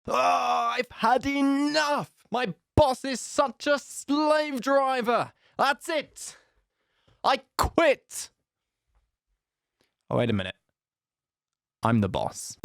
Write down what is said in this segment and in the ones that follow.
I've had enough. My boss is such a slave driver. That's it. I quit. Oh, wait a minute. I'm the boss.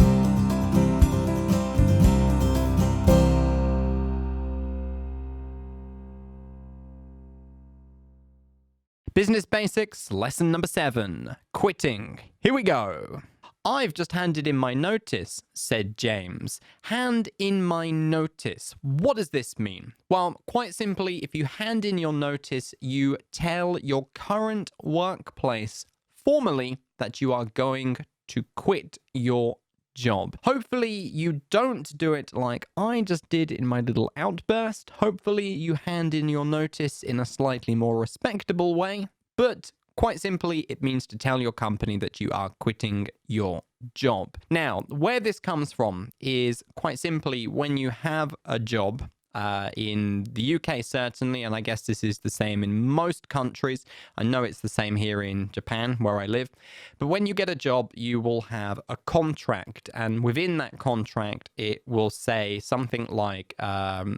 Business Basics, lesson number 7, quitting. Here we go. I've just handed in my notice, said James. Hand in my notice. What does this mean? Well, quite simply, if you hand in your notice, you tell your current workplace formally that you are going to quit your job. Hopefully you don't do it like I just did in my little outburst. Hopefully you hand in your notice in a slightly more respectable way, but quite simply it means to tell your company that you are quitting your job. Now, where this comes from is quite simply when you have a job, in the UK certainly, and I guess this is the same in most countries. I know it's the same here in Japan where I live. But when you get a job, you will have a contract, and within that contract it will say something like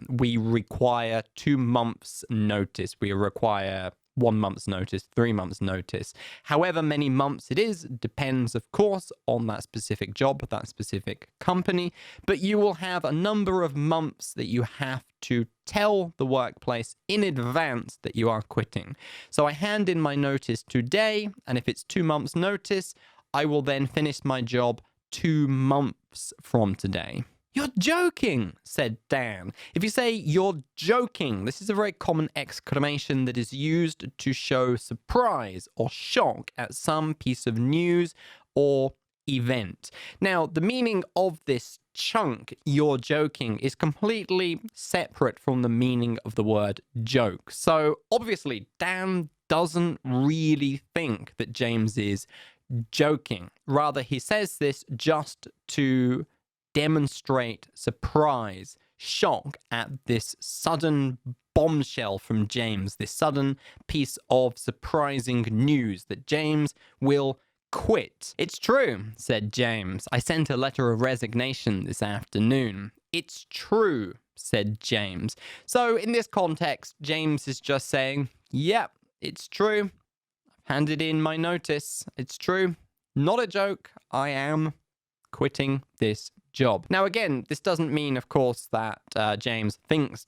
we require 2 months notice, we require 1 month's notice, 3 months notice. However many months it is depends, of course, on that specific job, that specific company. But you will have a number of months that you have to tell the workplace in advance that you are quitting. So I hand in my notice today, and if it's 2 months notice, I will then finish my job 2 months from today. You're joking, said Dan. If you say you're joking, this is a very common exclamation that is used to show surprise or shock at some piece of news or event. Now, the meaning of this chunk, you're joking, is completely separate from the meaning of the word joke. So obviously, Dan doesn't really think that James is joking. Rather, he says this just to demonstrate surprise, shock at this sudden bombshell from James, this sudden piece of surprising news that James will quit. It's true, said James. I sent a letter of resignation this afternoon. It's true, said James. So in this context, James is just saying, yep, it's true. I've handed in my notice. It's true. Not a joke. I am quitting this job. Now, again, this doesn't mean, of course, that Dan thinks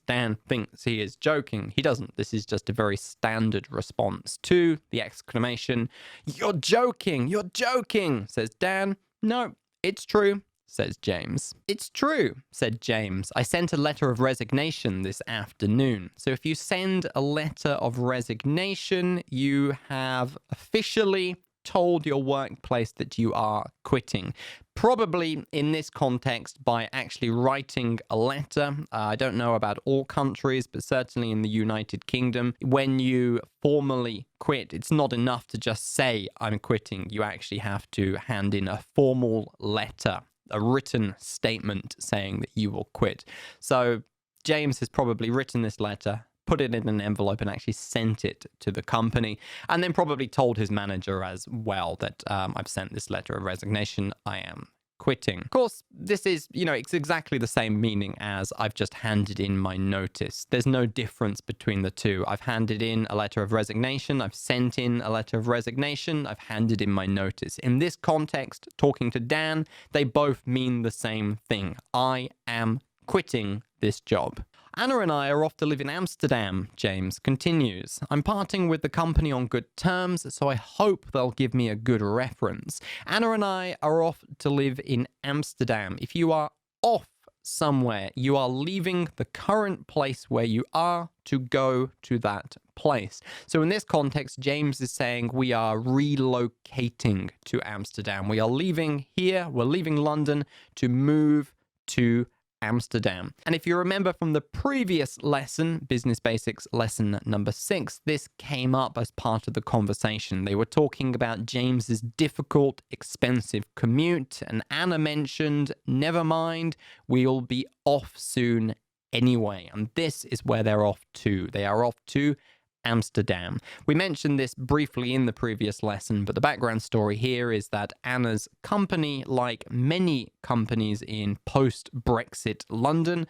he is joking. He doesn't. This is just a very standard response to the exclamation, "You're joking, you're joking," says Dan. No, it's true, says James. It's true, said James. I sent a letter of resignation this afternoon. So if you send a letter of resignation, you have officially told your workplace that you are quitting. Probably in this context by actually writing a letter. I don't know about all countries, but certainly in the United Kingdom, when you formally quit, it's not enough to just say, I'm quitting. You actually have to hand in a formal letter, a written statement saying that you will quit. So James has probably written this letter, put it in an envelope and actually sent it to the company, and then probably told his manager as well that I've sent this letter of resignation, I am quitting. Of course, this is, it's exactly the same meaning as I've just handed in my notice. There's no difference between the two. I've handed in a letter of resignation, I've sent in a letter of resignation, I've handed in my notice. In this context, talking to Dan, they both mean the same thing. I am quitting this job. Anna and I are off to live in Amsterdam, James continues. I'm parting with the company on good terms, so I hope they'll give me a good reference. Anna and I are off to live in Amsterdam. If you are off somewhere, you are leaving the current place where you are to go to that place. So in this context, James is saying we are relocating to Amsterdam. We are leaving here, we're leaving London to move to Amsterdam. And if you remember from the previous lesson, Business Basics lesson number 6, this came up as part of the conversation. They were talking about James's difficult, expensive commute, and Anna mentioned, never mind, we'll be off soon anyway. And this is where they're off to. They are off to Amsterdam. We mentioned this briefly in the previous lesson, but the background story here is that Anna's company, like many companies in post-Brexit London,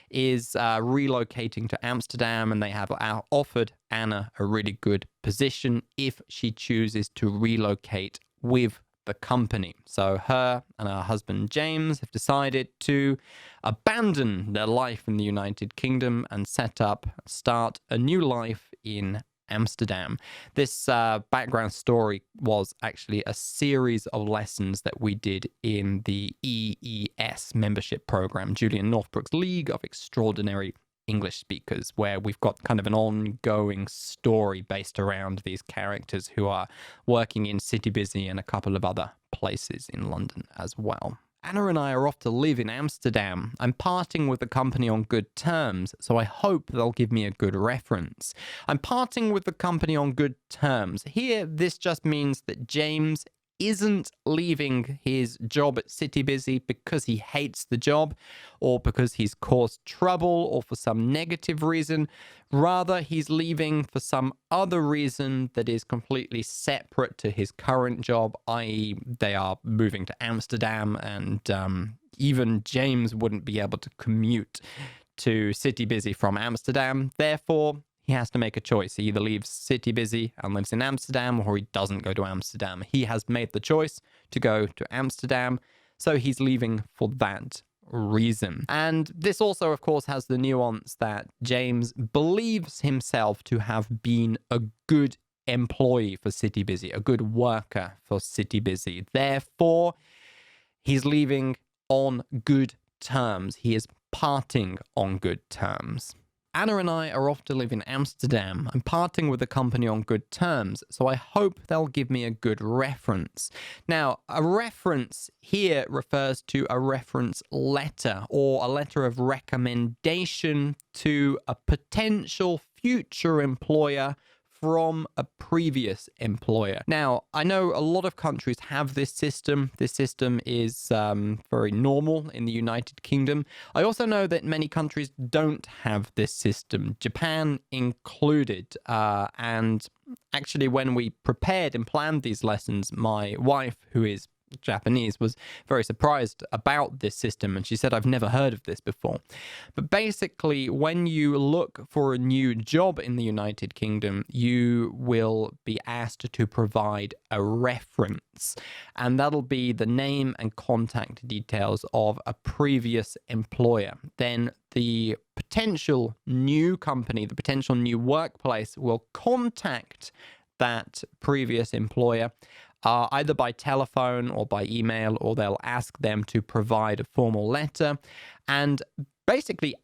is relocating to Amsterdam, and they have offered Anna a really good position if she chooses to relocate with the company. So her and her husband James have decided to abandon their life in the United Kingdom and start a new life in Amsterdam. This background story was actually a series of lessons that we did in the EES membership program, Julian Northbrook's League of Extraordinary English Speakers, where we've got kind of an ongoing story based around these characters who are working in City Busy and a couple of other places in London as well. Anna and I are off to live in Amsterdam. I'm parting with the company on good terms, so I hope they'll give me a good reference. I'm parting with the company on good terms. Here, this just means that James isn't leaving his job at City Busy because he hates the job or because he's caused trouble or for some negative reason. Rather, he's leaving for some other reason that is completely separate to his current job, i.e. they are moving to Amsterdam, and even James wouldn't be able to commute to City Busy from Amsterdam. Therefore, he has to make a choice. He either leaves City Busy and lives in Amsterdam, or he doesn't go to Amsterdam. He has made the choice to go to Amsterdam, so he's leaving for that reason. And this also, of course, has the nuance that James believes himself to have been a good employee for City Busy, a good worker for City Busy. Therefore, he's leaving on good terms. He is parting on good terms. Anna and I are off to live in Amsterdam. I'm parting with the company on good terms, so I hope they'll give me a good reference. Now, a reference here refers to a reference letter or a letter of recommendation to a potential future employer from a previous employer. Now, I know a lot of countries have this system. This system is very normal in the United Kingdom. I also know that many countries don't have this system, Japan included. And actually, when we prepared and planned these lessons, my wife, who is Japanese, was very surprised about this system, and she said, I've never heard of this before. But basically, when you look for a new job in the United Kingdom, you will be asked to provide a reference, and that'll be the name and contact details of a previous employer. Then the potential new company, the potential new workplace will contact that previous employer either by telephone or by email, or they'll ask them to provide a formal letter and basically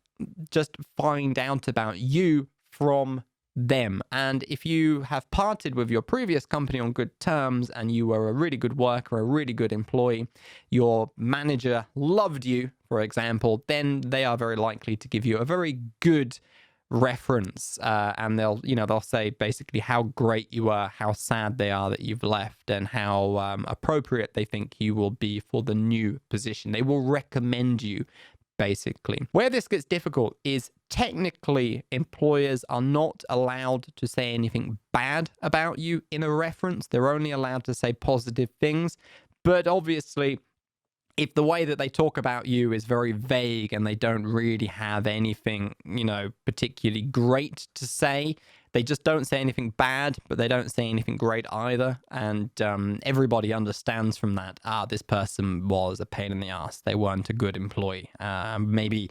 just find out about you from them. And if you have parted with your previous company on good terms and you were a really good worker, a really good employee, your manager loved you, for example, then they are very likely to give you a very good reference, and they'll say basically how great you are, how sad they are that you've left, and how appropriate they think you will be for the new position. They will recommend you, basically. Where this gets difficult is technically employers are not allowed to say anything bad about you in a reference. They're only allowed to say positive things, but obviously, if the way that they talk about you is very vague and they don't really have anything, particularly great to say, they just don't say anything bad, but they don't say anything great either. And everybody understands from that, this person was a pain in the ass. They weren't a good employee. Maybe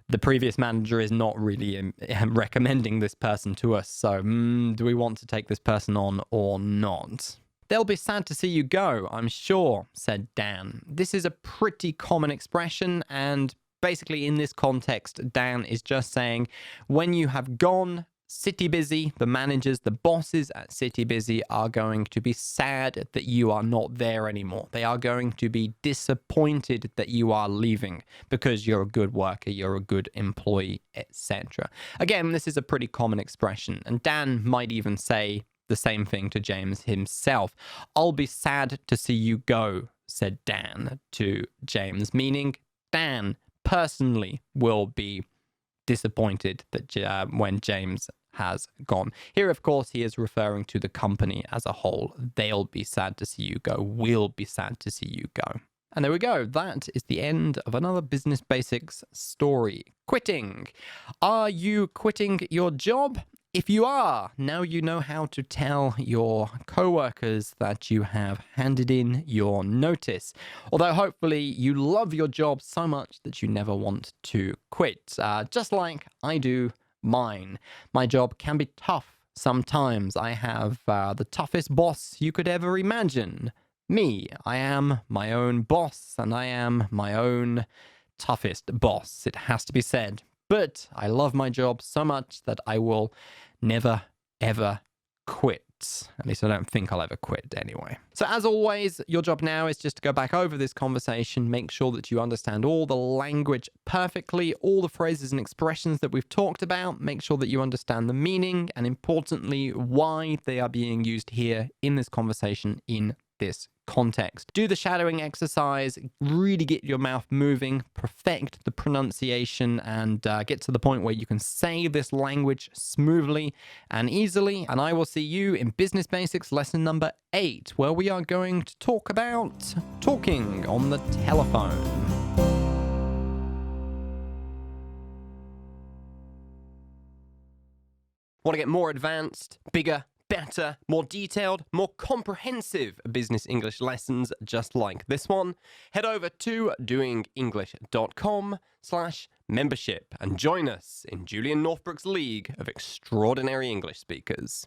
the previous manager is not really recommending this person to us. So do we want to take this person on or not? They'll be sad to see you go, I'm sure, said Dan. This is a pretty common expression, and basically in this context, Dan is just saying, when you have gone, City Busy, the managers, the bosses at City Busy are going to be sad that you are not there anymore. They are going to be disappointed that you are leaving because you're a good worker, you're a good employee, etc. Again, this is a pretty common expression, and Dan might even say the same thing to James himself. I'll be sad to see you go, said Dan to James, meaning Dan personally will be disappointed that when James has gone. Here, of course, he is referring to the company as a whole. They'll be sad to see you go. We'll be sad to see you go. And there we go. That is the end of another Business Basics story. Quitting. Are you quitting your job? If you are, now you know how to tell your co-workers that you have handed in your notice. Although hopefully you love your job so much that you never want to quit. Just like I do mine. My job can be tough sometimes. I have the toughest boss you could ever imagine. Me. I am my own boss, and I am my own toughest boss. It has to be said. But I love my job so much that I will never, ever quit. At least I don't think I'll ever quit anyway. So as always, your job now is just to go back over this conversation, make sure that you understand all the language perfectly, all the phrases and expressions that we've talked about, make sure that you understand the meaning, and importantly, why they are being used here in this conversation in this context. Do the shadowing exercise, really get your mouth moving, perfect the pronunciation, and get to the point where you can say this language smoothly and easily. And I will see you in Business Basics lesson number 8, where we are going to talk about talking on the telephone. Want to get more advanced, bigger, better, more detailed, more comprehensive business English lessons just like this one? Head over to doingenglish.com/membership and join us in Julian Northbrook's League of Extraordinary English Speakers.